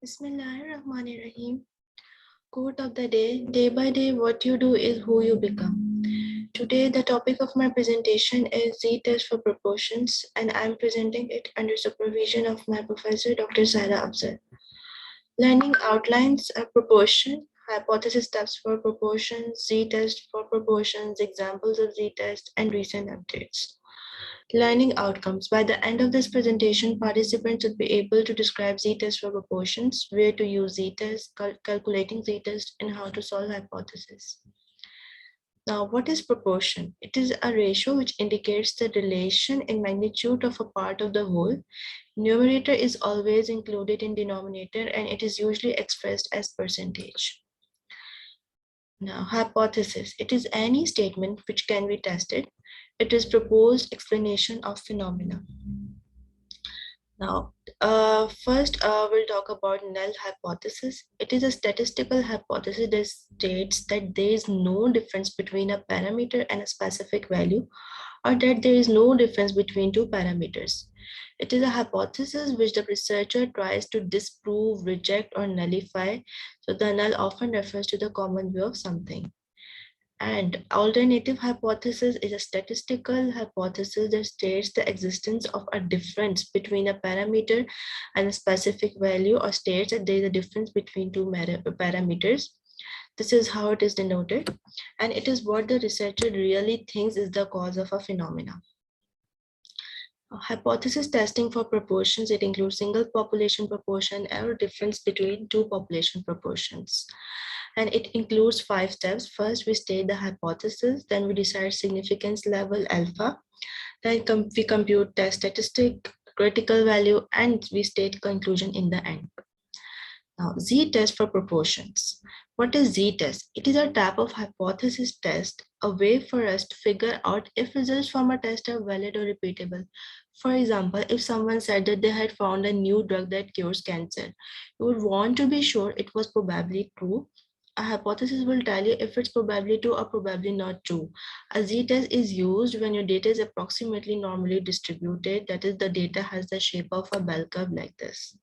Bismillahirrahmanirrahim. Quote of the day by day, what you do is who you become. Today, the topic of my presentation is Z-test for proportions, and I'm presenting it under supervision of my professor, Dr. Saira Afzal. Learning outlines a proportion, hypothesis steps for proportions, Z-test for proportions, examples of Z-test, and recent updates. Learning outcomes. By the end of this presentation, participants should be able to describe Z-test for proportions, where to use Z-test, calculating Z-test, and how to solve hypothesis. Now, what is proportion? It is a ratio which indicates the relation in magnitude of a part of the whole. Numerator is always included in denominator, and it is usually expressed as percentage. Now, hypothesis. It is any statement which can be tested. It is proposed explanation of phenomena. Now, first we'll talk about null hypothesis. It is a statistical hypothesis that states that there is no difference between a parameter and a specific value, or that there is no difference between two parameters. It is a hypothesis which the researcher tries to disprove, reject, or nullify. So the null often refers to the common view of something. And alternative hypothesis is a statistical hypothesis that states the existence of a difference between a parameter and a specific value, or states that there is a difference between two parameters. This is how it is denoted, and it is what the researcher really thinks is the cause of a phenomena. Hypothesis testing for proportions, it includes single population proportion or difference between two population proportions. And it includes 5 steps. First, we state the hypothesis, then we decide significance level alpha, then we compute test statistic, critical value, and we state conclusion in the end. Now, Z-test for proportions. What is Z-test? It is a type of hypothesis test, a way for us to figure out if results from a test are valid or repeatable. For example, if someone said that they had found a new drug that cures cancer, you would want to be sure it was probably true. A hypothesis will tell you if it's probably true or probably not true. A Z-test is used when your data is approximately normally distributed, that is, the data has the shape of a bell curve like this.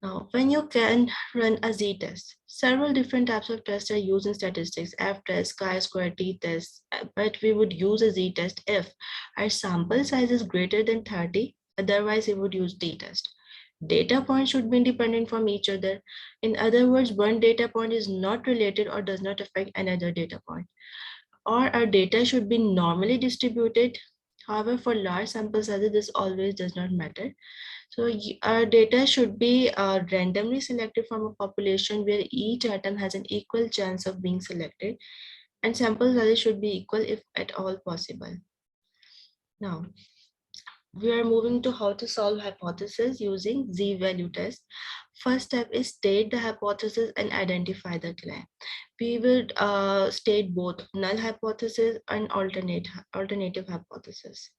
Now, when you can run a Z-test, several different types of tests are used in statistics, F-test, chi-square, t-test, but we would use a Z-test if our sample size is greater than 30, otherwise we would use t-test. Data points should be independent from each other. In other words, one data point is not related or does not affect another data point. Or our data should be normally distributed. However, for large sample sizes, this always does not matter. So our data should be randomly selected from a population where each atom has an equal chance of being selected, and sample sizes should be equal if at all possible. Now, we are moving to how to solve hypothesis using Z-value test. First step is state the hypothesis and identify the claim. We will state both null hypothesis and alternative hypothesis.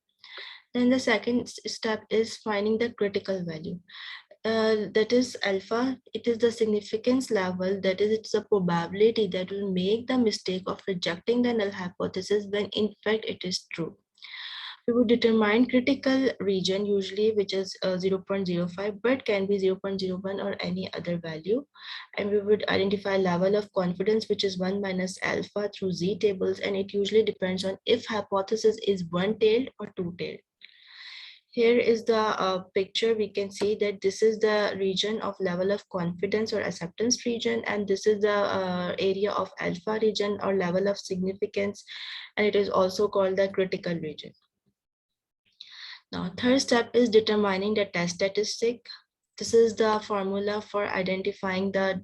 Then the second step is finding the critical value. That is alpha. It is the significance level, that is, it's the probability that will make the mistake of rejecting the null hypothesis when in fact it is true. We would determine critical region usually, which is 0.05, but can be 0.01 or any other value. And we would identify level of confidence, which is 1 minus alpha through Z tables. And it usually depends on if hypothesis is one-tailed or two-tailed. Here is the picture. We can see that this is the region of level of confidence or acceptance region, and this is the area of alpha region or level of significance, and it is also called the critical region. Now, third step is determining the test statistic. This is the formula for identifying the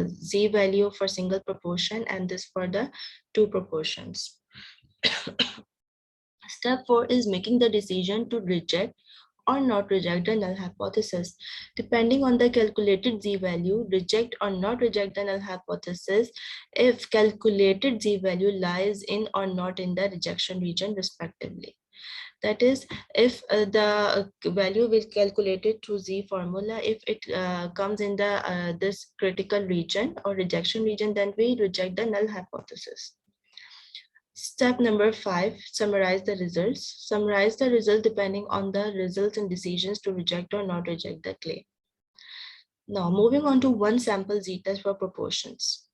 Z value for single proportion and this for the two proportions. Step 4 is making the decision to reject or not reject the null hypothesis. Depending on the calculated Z value, reject or not reject the null hypothesis if calculated Z value lies in or not in the rejection region respectively. That is, if the value is calculated through Z formula, if it comes in the this critical region or rejection region, then we reject the null hypothesis. Step number 5, summarize the results. Summarize the results depending on the results and decisions to reject or not reject the claim. Now, moving on to one sample Z-test for proportions.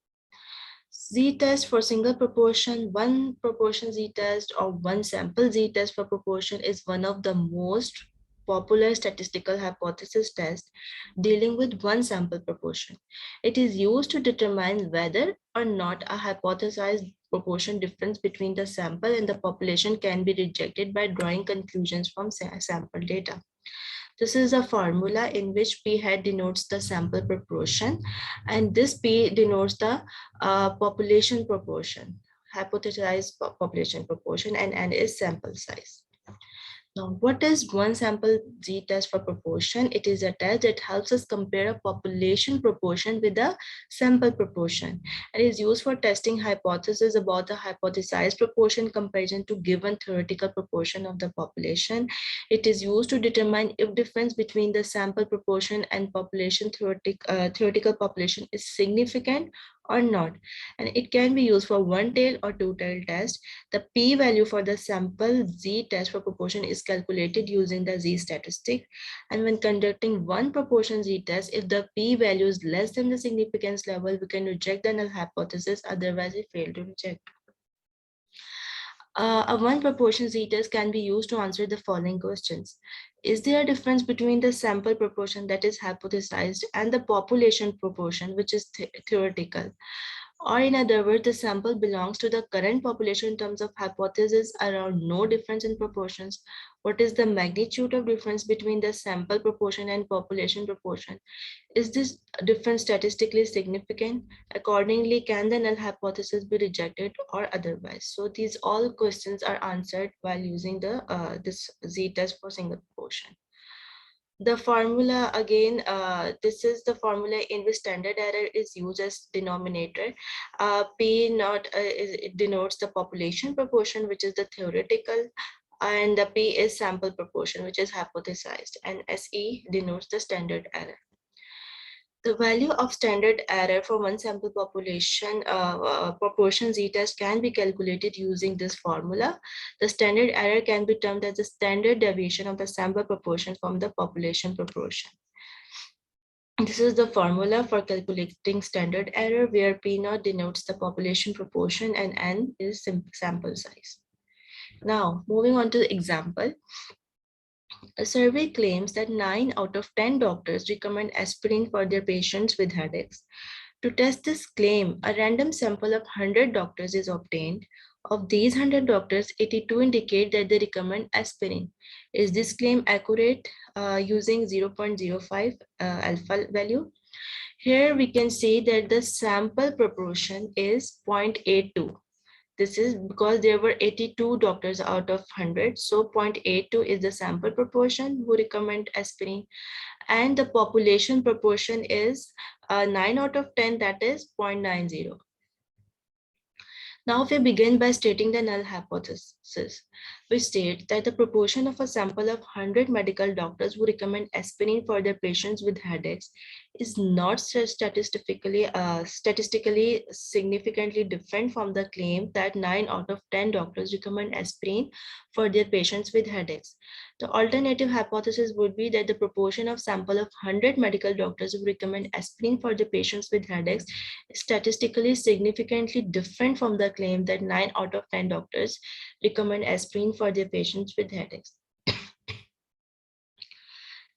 Z-test for single proportion, one proportion Z-test or one sample Z-test for proportion is one of the most popular statistical hypothesis tests dealing with one sample proportion. It is used to determine whether or not a hypothesized proportion difference between the sample and the population can be rejected by drawing conclusions from sample data. This is a formula in which P hat denotes the sample proportion, and this P denotes the population proportion, hypothesized population proportion, and N is sample size. Now, what is one sample Z-test for proportion? It is a test that helps us compare a population proportion with a sample proportion and is used for testing hypotheses about the hypothesized proportion comparison to given theoretical proportion of the population. It is used to determine if difference between the sample proportion and population theoretical population is significant or not, and it can be used for one-tailed or two-tailed test. The p-value for the sample Z-test for proportion is calculated using the Z-statistic, and when conducting one proportion Z-test, if the p-value is less than the significance level, we can reject the null hypothesis, otherwise we fail to reject. A one proportion Z-test can be used to answer the following questions. Is there a difference between the sample proportion that is hypothesized and the population proportion, which is theoretical? Or in other words, the sample belongs to the current population in terms of hypothesis around no difference in proportions. What is the magnitude of difference between the sample proportion and population proportion? Is this difference statistically significant? Accordingly, can the null hypothesis be rejected or otherwise? So these all questions are answered while using the this Z-test for single proportion. The formula again, this is the formula in which standard error is used as denominator. P naught it denotes the population proportion, which is the theoretical, and the P is sample proportion, which is hypothesized, and SE denotes the standard error. The value of standard error for one sample population proportion Z-test can be calculated using this formula. The standard error can be termed as the standard deviation of the sample proportion from the population proportion. This is the formula for calculating standard error, where P naught denotes the population proportion and N is sample size. Now, moving on to the example. A survey claims that 9 out of 10 doctors recommend aspirin for their patients with headaches. To test this claim, a random sample of 100 doctors is obtained. Of these 100 doctors, 82 indicate that they recommend aspirin. Is this claim accurate using 0.05 alpha value? Here we can see that the sample proportion is 0.82. This is because there were 82 doctors out of 100. So 0.82 is the sample proportion who recommend aspirin. And the population proportion is 9 out of 10, that is 0.90. Now we begin by stating the null hypothesis. We state that the proportion of a sample of 100 medical doctors who recommend aspirin for their patients with headaches is not statistically significantly different from the claim that 9 out of 10 doctors recommend aspirin for their patients with headaches. The alternative hypothesis would be that the proportion of sample of 100 medical doctors who recommend aspirin for their patients with headaches is statistically significantly different from the claim that 9 out of 10 doctors recommend aspirin for their patients with headaches.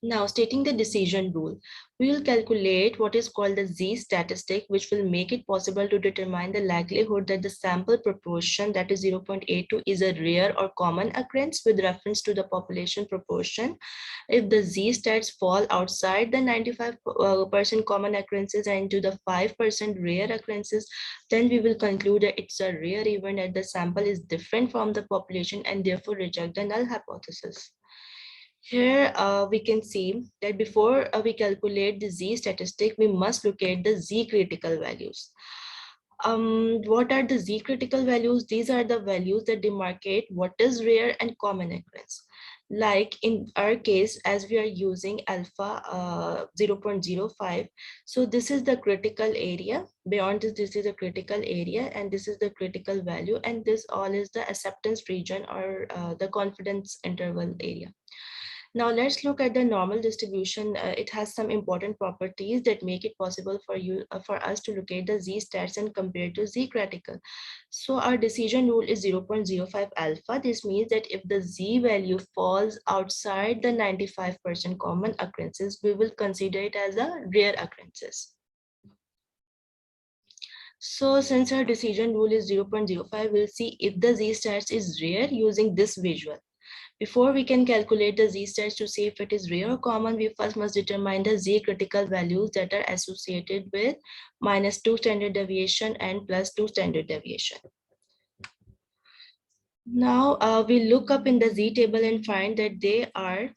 Now, stating the decision rule, we will calculate what is called the Z-statistic, which will make it possible to determine the likelihood that the sample proportion, that is 0.82, is a rare or common occurrence with reference to the population proportion. If the Z-stats fall outside the 95% common occurrences and into the 5% rare occurrences, then we will conclude that it's a rare event and the sample is different from the population and therefore reject the null hypothesis. Here we can see that before we calculate the Z statistic, we must locate the Z critical values. What are the Z critical values? These are the values that demarcate what is rare and common occurrence. Like in our case, as we are using alpha 0.05, so this is the critical area. Beyond this is the critical area, and this is the critical value, and this all is the acceptance region or the confidence interval area. Now let's look at the normal distribution. It has some important properties that make it possible for us to locate the z-stats and compare to z-critical. So our decision rule is 0.05 alpha. This means that if the z value falls outside the 95% common occurrences, we will consider it as a rare occurrences. So since our decision rule is 0.05, we'll see if the z-stats is rare using this visual. Before we can calculate the z-stats to see if it is rare or common, we first must determine the z-critical values that are associated with -2 standard deviation and +2 standard deviation. Now we look up in the z table and find that they are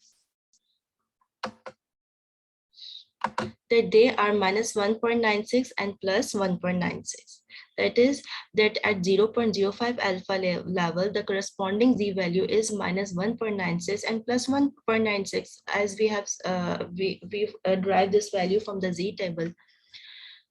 -1.96 and +1.96. That is that at 0.05 alpha level, the corresponding z value is -1.96 and +1.96, as we have derived this value from the z table.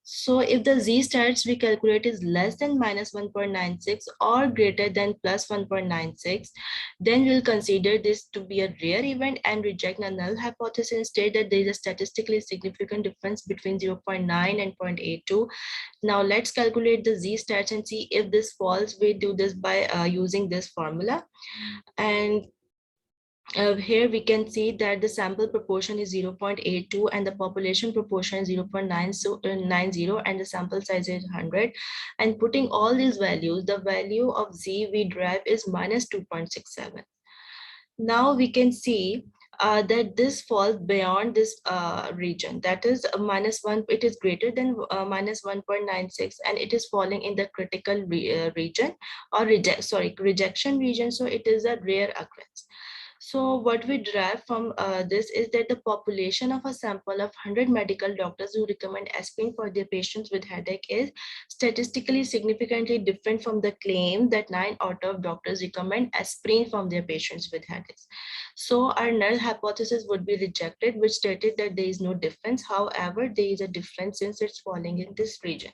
So if the z-stats we calculate is less than -1.96 or greater than +1.96, then we'll consider this to be a rare event and reject the null hypothesis and state that there is a statistically significant difference between 0.9 and 0.82. Now let's calculate the z-stats and see if this falls. We do this by using this formula. And here we can see that the sample proportion is 0.82 and the population proportion is 0.90 and the sample size is 100. And putting all these values, the value of z we derive is -2.67. Now we can see that this falls beyond this region, that is -1. It is greater than -1.96 and it is falling in the critical region or rejection region. So it is a rare occurrence. So what we derive from this is that the population of a sample of 100 medical doctors who recommend aspirin for their patients with headache is statistically significantly different from the claim that 9 out of doctors recommend aspirin from their patients with headaches. So our null hypothesis would be rejected, which stated that there is no difference. However, there is a difference since it's falling in this region.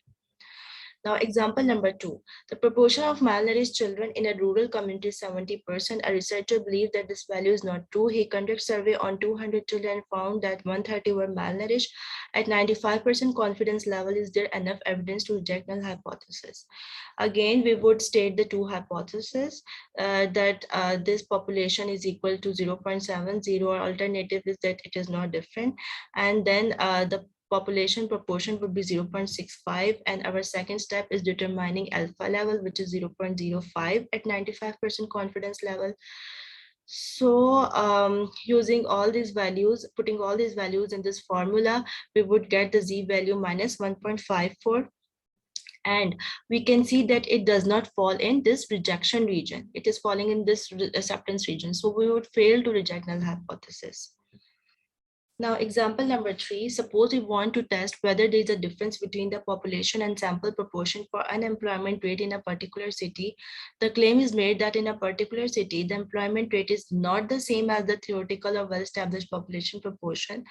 Now, example number 2, the proportion of malnourished children in a rural community is 70%. A researcher believes that this value is not true. He conducted survey on 200 children and found that 130 were malnourished. At 95% confidence level, is there enough evidence to reject null hypothesis? Again, we would state the two hypotheses that this population is equal to 0.70, or alternative is that it is not different. And then the population proportion would be 0.65, and our second step is determining alpha level, which is 0.05 at 95% confidence level. So using all these values, putting all these values in this formula, we would get the z value -1.54. And we can see that it does not fall in this rejection region. It is falling in this acceptance region. So we would fail to reject null hypothesis. Now, example number 3, suppose we want to test whether there is a difference between the population and sample proportion for unemployment rate in a particular city. The claim is made that in a particular city, the employment rate is not the same as the theoretical or well-established population proportion.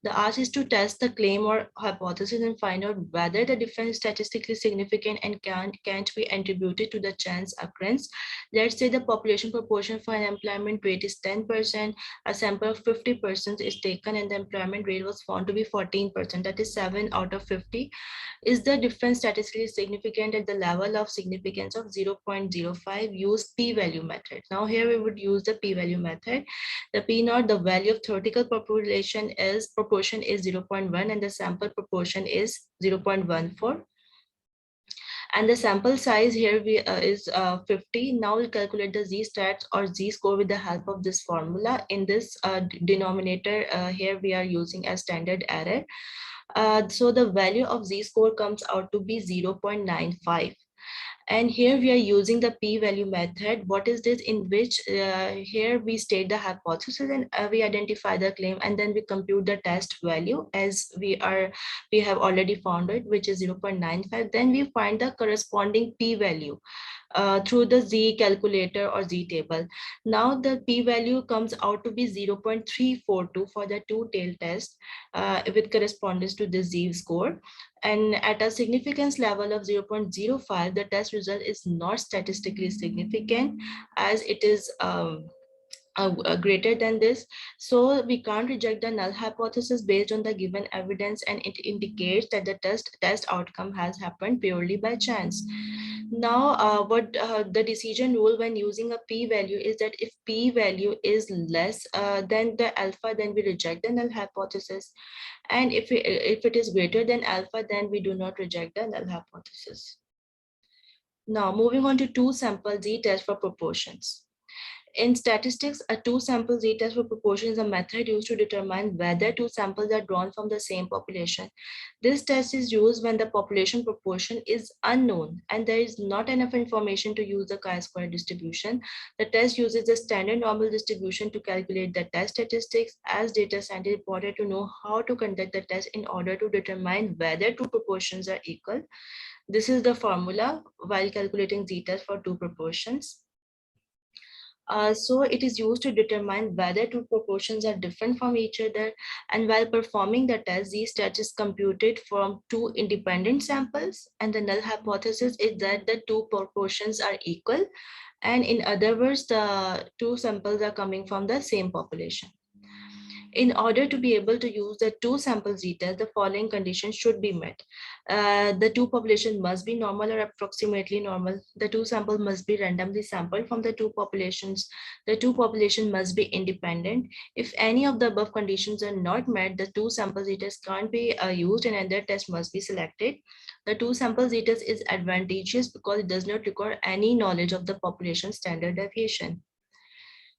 The ask is to test the claim or hypothesis and find out whether the difference is statistically significant and can't be attributed to the chance occurrence. Let's say the population proportion for an employment rate is 10%, a sample of 50% is taken and the employment rate was found to be 14%, that is 7 out of 50. Is the difference statistically significant at the level of significance of 0.05? Use p-value method. Now here we would use the p-value method. The p-naught, the value of theoretical proportion is 0.1 and the sample proportion is 0.14. And the sample size here is 50. Now we'll calculate the z-stats or z-score with the help of this formula. In this denominator, here we are using a standard error. So the value of z-score comes out to be 0.95. And here we are using the p-value method. What is this? In which here we state the hypothesis and we identify the claim, and then we compute the test value as we have already found it, which is 0.95. Then we find the corresponding p-value through the z calculator or z table. Now the p-value comes out to be 0.342 for the two-tailed test with correspondence to the z-score. And at a significance level of 0.05, the test result is not statistically significant, as it is greater than this. So we can't reject the null hypothesis based on the given evidence, and it indicates that the test outcome has happened purely by chance. Now, what the decision rule when using a p-value is that if p-value is less than the alpha, then we reject the null hypothesis. And if it is greater than alpha, then we do not reject the null hypothesis. Now, moving on to two-sample z-test for proportions. In statistics, a two-sample z-test for proportion is a method used to determine whether two samples are drawn from the same population. This test is used when the population proportion is unknown and there is not enough information to use the chi-square distribution. The test uses the standard normal distribution to calculate the test statistics. As data scientists, it's important to know how to conduct the test in order to determine whether two proportions are equal. This is the formula while calculating z-test for two proportions. So it is used to determine whether two proportions are different from each other. And while performing the test, z-test is computed from two independent samples. And the null hypothesis is that the two proportions are equal. And in other words, the two samples are coming from the same population. In order to be able to use the two sample z-test, the following conditions should be met. The two populations must be normal or approximately normal. The two samples must be randomly sampled from the two populations. The two populations must be independent. If any of the above conditions are not met, the two sample z-test can't be used and another test must be selected. The two sample z-test is advantageous because it does not require any knowledge of the population standard deviation.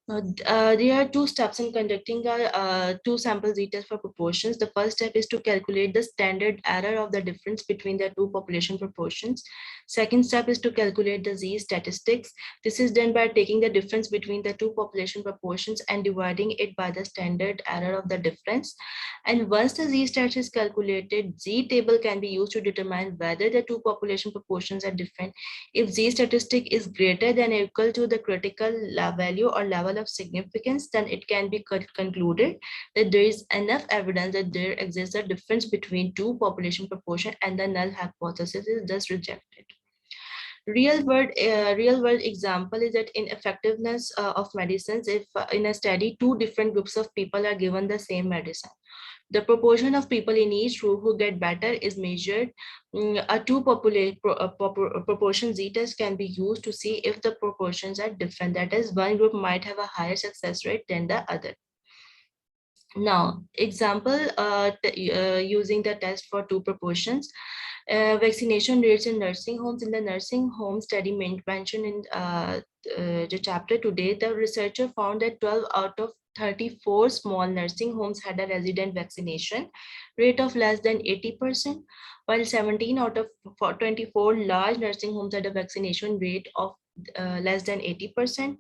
There are two steps in conducting a two sample z-test for proportions. The first step is to calculate the standard error of the difference between the two population proportions. Second step is to calculate the z statistics. This is done by taking the difference between the two population proportions and dividing it by the standard error of the difference. And once the z stat is calculated, z table can be used to determine whether the two population proportions are different. If z statistic is greater than or equal to the critical value or level of significance, then it can be concluded that there is enough evidence that there exists a difference between two population proportion and the null hypothesis is thus rejected. Real world example is that in effectiveness of medicines, if in a study two different groups of people are given the same medicine, the proportion of people in each group who get better is measured. A proportion z-test can be used to see if the proportions are different. That is, one group might have a higher success rate than the other. Now, example using the test for two proportions. Vaccination rates in nursing homes. In the nursing home study mentioned in the chapter today, the researcher found that 12 out of 34 small nursing homes had a resident vaccination rate of less than 80%, while 17 out of 24 large nursing homes had a vaccination rate of less than 80%.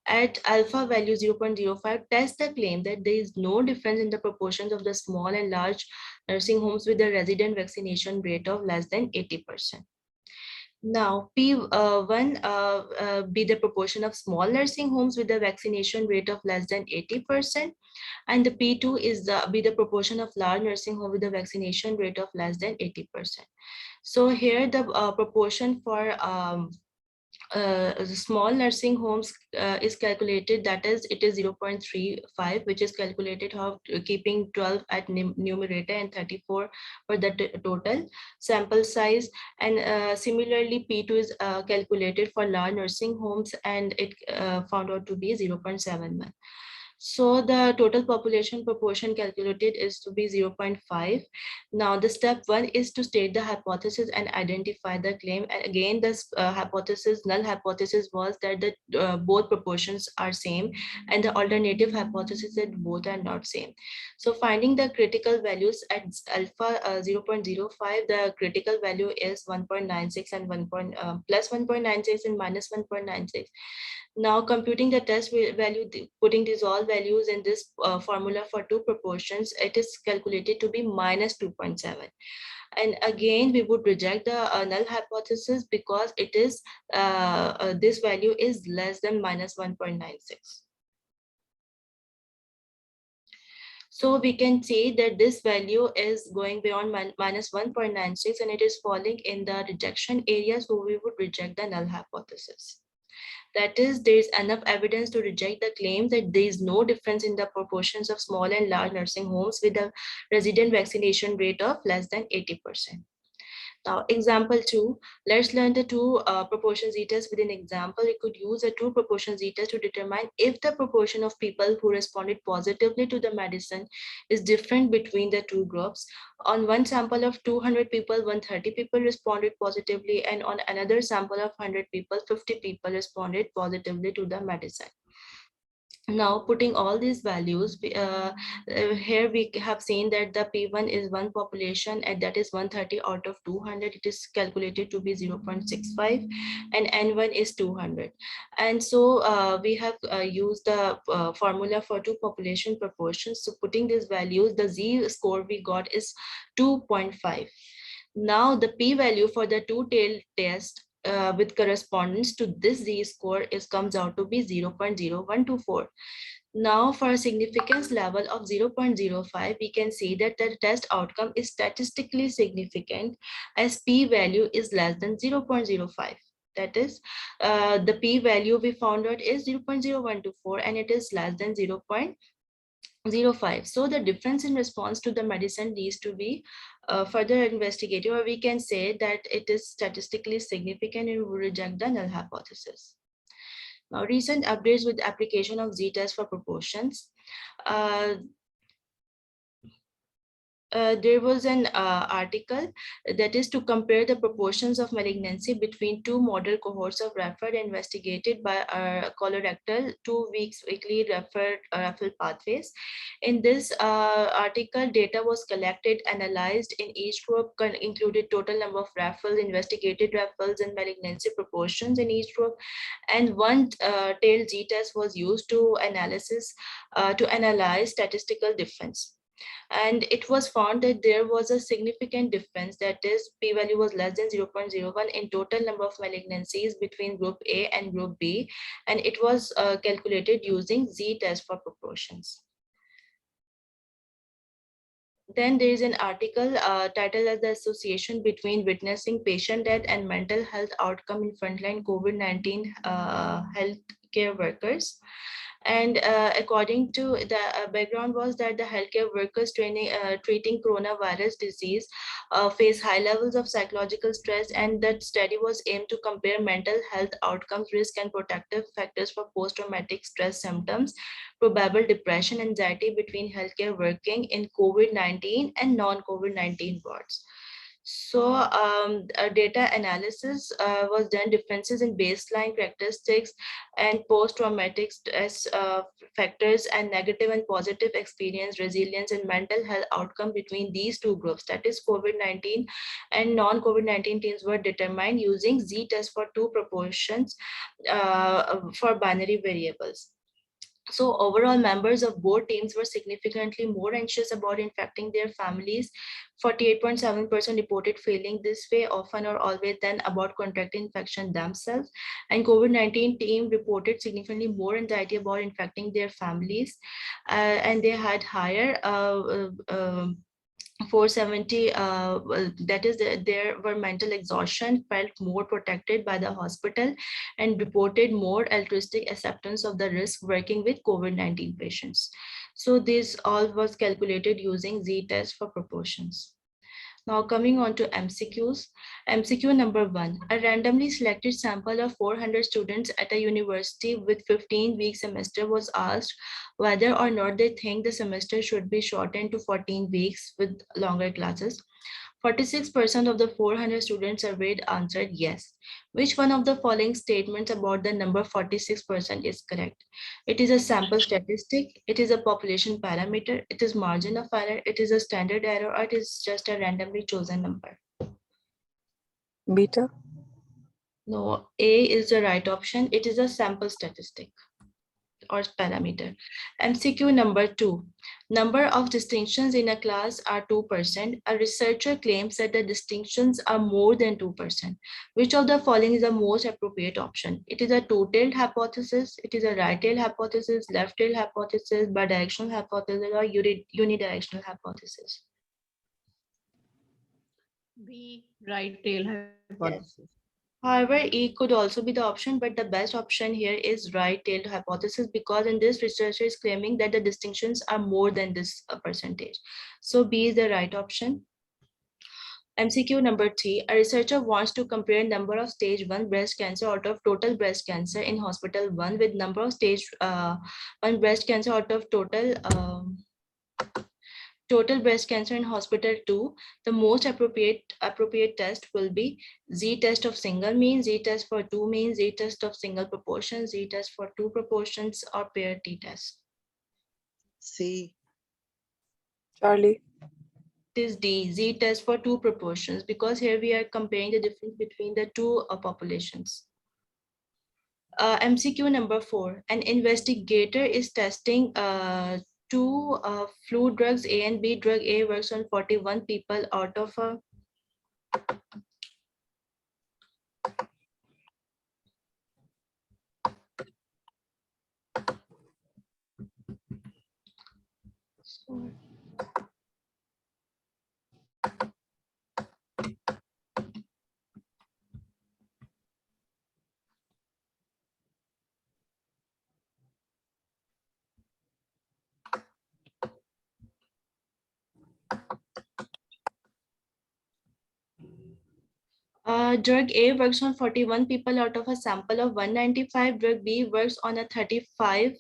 At alpha value 0.05, test the claim that there is no difference in the proportions of the small and large nursing homes with a resident vaccination rate of less than 80%. Now, P1 be the proportion of small nursing homes with a vaccination rate of less than 80%, and the P2 is be the proportion of large nursing home with a vaccination rate of less than 80%. So here the proportion for the small nursing homes is calculated, that is, it is 0.35, which is calculated how keeping 12 at numerator and 34 for the total sample size. And similarly, P2 is calculated for large nursing homes and it found out to be 0.71. So the total population proportion calculated is to be 0.5. Now the step one is to state the hypothesis and identify the claim. And again, this null hypothesis was that the both proportions are same, and the alternative hypothesis that both are not same. So finding the critical values at alpha 0.05, the critical value is 1.96 and plus 1.96 and minus 1.96. Now computing the test value, putting these all values in this formula for two proportions, it is calculated to be minus 2.7. And again, we would reject the null hypothesis because it is this value is less than minus 1.96. So we can say that this value is going beyond minus 1.96 and it is falling in the rejection area. So we would reject the null hypothesis. That is, there is enough evidence to reject the claim that there is no difference in the proportions of small and large nursing homes with a resident vaccination rate of less than 80%. Now, example 2, let's learn the two proportion Z-test with an example. We could use a two proportion Z-test to determine if the proportion of people who responded positively to the medicine is different between the two groups. On one sample of 200 people, 130 people responded positively, and on another sample of 100 people, 50 people responded positively to the medicine. Now, putting all these values, here we have seen that the P1 is one population, and that is 130 out of 200. It is calculated to be 0.65, and N1 is 200. And so we have used the formula for two population proportions. So putting these values, the Z score we got is 2.5. Now the p-value for the two-tailed test with correspondence to this z-score comes out to be 0.0124. Now for a significance level of 0.05, we can see that the test outcome is statistically significant as p-value is less than 0.05. That is, the p-value we found out is 0.0124 and it is less than 0.05. So the difference in response to the medicine needs to be further investigated, or we can say that it is statistically significant and we reject the null hypothesis. Now, recent updates with application of Z-test for proportions. There was an article that is to compare the proportions of malignancy between two model cohorts of referred investigated by colorectal 2 weeks weekly referral pathways. In this article, data was collected, analyzed in each group, included total number of referrals, investigated referrals, and malignancy proportions in each group. And one tailed Z-test was used to analyze statistical difference. And it was found that there was a significant difference, that is p-value was less than 0.01 in total number of malignancies between group A and group B, and it was calculated using Z-test for proportions. Then there is an article titled as the association between witnessing patient death and mental health outcome in frontline COVID-19 healthcare workers. And according to the background was that the healthcare workers treating coronavirus disease face high levels of psychological stress, and that study was aimed to compare mental health outcomes, risk, and protective factors for post-traumatic stress symptoms, probable depression, anxiety between healthcare working in COVID-19 and non-COVID-19 wards. So data analysis was done, differences in baseline characteristics and post-traumatic stress factors and negative and positive experience, resilience, and mental health outcome between these two groups, that is COVID-19 and non-COVID-19 teams, were determined using Z-test for two proportions for binary variables. So overall, members of both teams were significantly more anxious about infecting their families. 48.7% reported failing this way often or always than about contracting infection themselves. And COVID-19 team reported significantly more anxiety about infecting their families. And they had higher 470, that is, there were mental exhaustion, felt more protected by the hospital, and reported more altruistic acceptance of the risk working with COVID-19 patients. So this all was calculated using Z-test for proportions. Now coming on to MCQs. MCQ number 1, a randomly selected sample of 400 students at a university with 15-week semester was asked whether or not they think the semester should be shortened to 14 weeks with longer classes. 46% of the 400 students surveyed answered yes. Which one of the following statements about the number 46% is correct? It is a sample statistic, it is a population parameter, it is margin of error, it is a standard error, or it is just a randomly chosen number. Beta? No, A is the right option. It is a sample statistic or parameter. MCQ number 2, number of distinctions in a class are 2%. A researcher claims that the distinctions are more than 2%. Which of the following is the most appropriate option? It is a two-tailed hypothesis, it is a right-tailed hypothesis, left-tailed hypothesis, bidirectional hypothesis, or unidirectional hypothesis? B, right tail hypothesis. Yes. However, E could also be the option, but the best option here is right-tailed hypothesis, because in this researcher is claiming that the distinctions are more than this percentage. So B is the right option. MCQ number 3, a researcher wants to compare number of stage 1 breast cancer out of total breast cancer in hospital 1 with number of stage 1 breast cancer out of total breast cancer in hospital 2. The most appropriate test will be Z-test of single mean, Z-test for 2 mean, Z-test of single proportion, Z-test for 2 proportions, or pair t-test. C. Charlie. It is D, Z-test for 2 proportions, because here we are comparing the difference between the two populations. MCQ number 4, an investigator is testing two flu drugs A and B. Drug A works on 41 people out of a drug A works on 41 people out of a sample of 195. Drug B works on a 35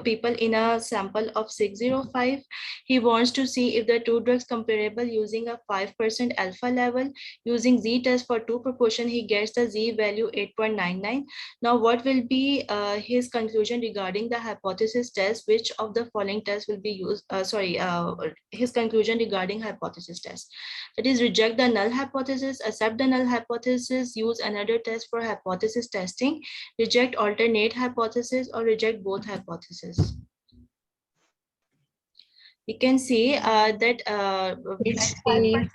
people in a sample of 605. He wants to see if the two drugs comparable using a 5% alpha level. Using Z-test for 2 proportion, he gets the Z value 8.99. Now, what will be his conclusion regarding the hypothesis test? Which of the following tests will be used? His conclusion regarding hypothesis test. That is, reject the null hypothesis, accept the null hypothesis, use another test for hypothesis testing, reject alternate hypothesis, or reject both hypotheses. You can see that It's at 5%, A.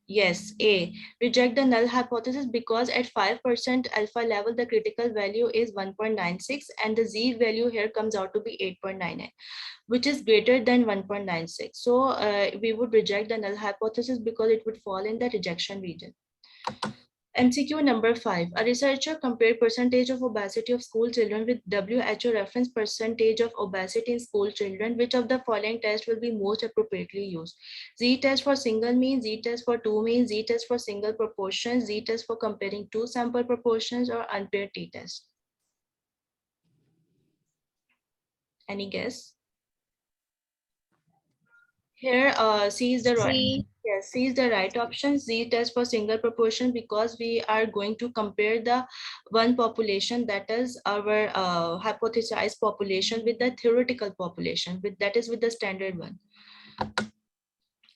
yes, A, reject the null hypothesis, because at 5% alpha level, the critical value is 1.96 and the Z value here comes out to be 8.99, which is greater than 1.96. So we would reject the null hypothesis because it would fall in the rejection region. MCQ number 5, a researcher compared percentage of obesity of school children with WHO reference percentage of obesity in school children. Which of the following tests will be most appropriately used? Z-test for single mean, Z-test for 2 mean, Z-test for single proportions, Z-test for comparing 2 sample proportions, or unpaired t-test? Any guess? Here, C is the right. Yes, C is the right option. Z-test for single proportion, because we are going to compare the one population, that is our hypothesized population, with the theoretical population, with that is with the standard one.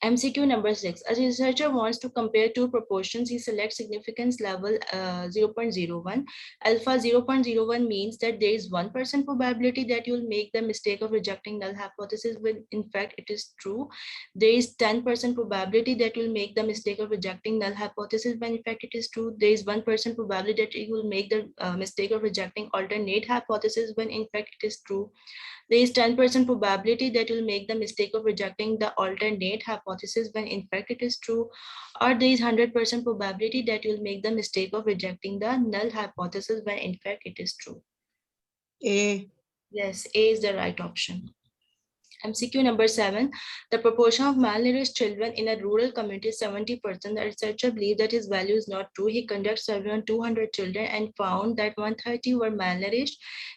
MCQ number 6, a researcher wants to compare two proportions. He selects significance level 0.01. Alpha 0.01 means that there is 1% probability that you will make the mistake of rejecting null hypothesis when in fact it is true. There is 10% probability that you will make the mistake of rejecting null hypothesis when in fact it is true. There is 1% probability that you will make the mistake of rejecting alternate hypothesis when in fact it is true. There is 10% probability that you'll make the mistake of rejecting the alternate hypothesis when in fact it is true, or there is 100% probability that you'll make the mistake of rejecting the null hypothesis when in fact it is true. A. Yes, A is the right option. MCQ number 7, the proportion of malnourished children in a rural community is 70%. The researcher believes that his value is not true. He conducted survey on 200 children and found that 130 were malnourished.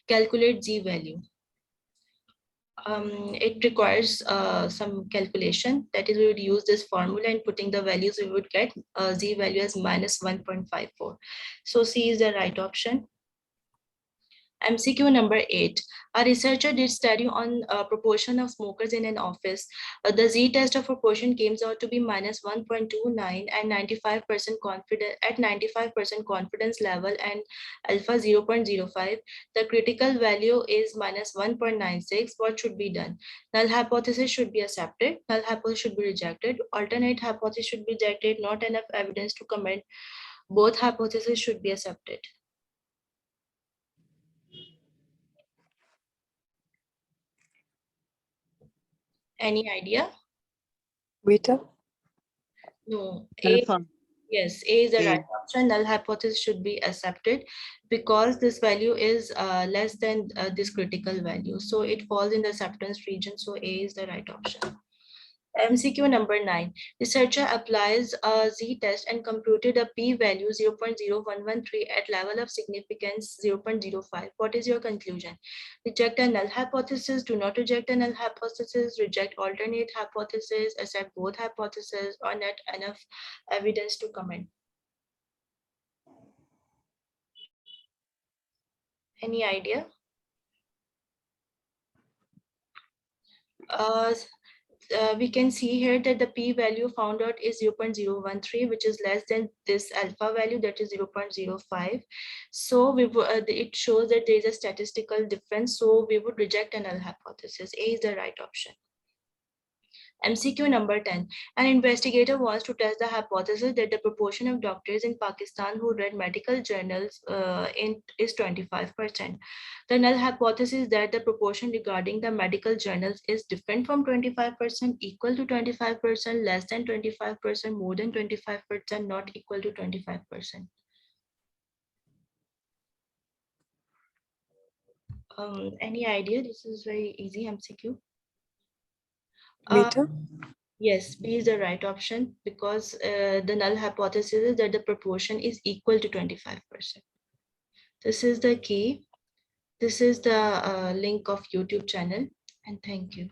Calculate Z value. It requires some calculation. That is, we would use this formula and putting the values, we would get Z value as minus 1.54. So C is the right option. MCQ number 8. A researcher did study on proportion of smokers in an office. The Z-test of proportion came out to be minus 1.29 and 95% confidence at 95% confidence level and alpha 0.05. The critical value is minus 1.96. What should be done? Null hypothesis should be accepted. Null hypothesis should be rejected. Alternate hypothesis should be rejected. Not enough evidence to comment. Both hypotheses should be accepted. Any idea? Beta. No. A. Alpha. Yes, A is the A. right option. Null hypothesis should be accepted because this value is less than this critical value. So it falls in the acceptance region. So A is the right option. MCQ number 9. Researcher applies a Z-test and computed a p-value 0.0113 at level of significance 0.05. What is your conclusion? Reject a null hypothesis, do not reject a null hypothesis, reject alternate hypothesis, accept both hypotheses, or not enough evidence to comment. Any idea? Uh, we can see here that the p-value found out is 0.013, which is less than this alpha value, that is 0.05. So it shows that there is a statistical difference. So we would reject a null hypothesis. A is the right option. MCQ number 10. An investigator wants to test the hypothesis that the proportion of doctors in Pakistan who read medical journals is 25%. The null hypothesis is that the proportion regarding the medical journals is different from 25%, equal to 25%, less than 25%, more than 25%, not equal to 25%. Any idea? This is very easy MCQ. Beta? Yes, B is the right option because the null hypothesis is that the proportion is equal to 25%. This is the key. This is the link of YouTube channel, and thank you.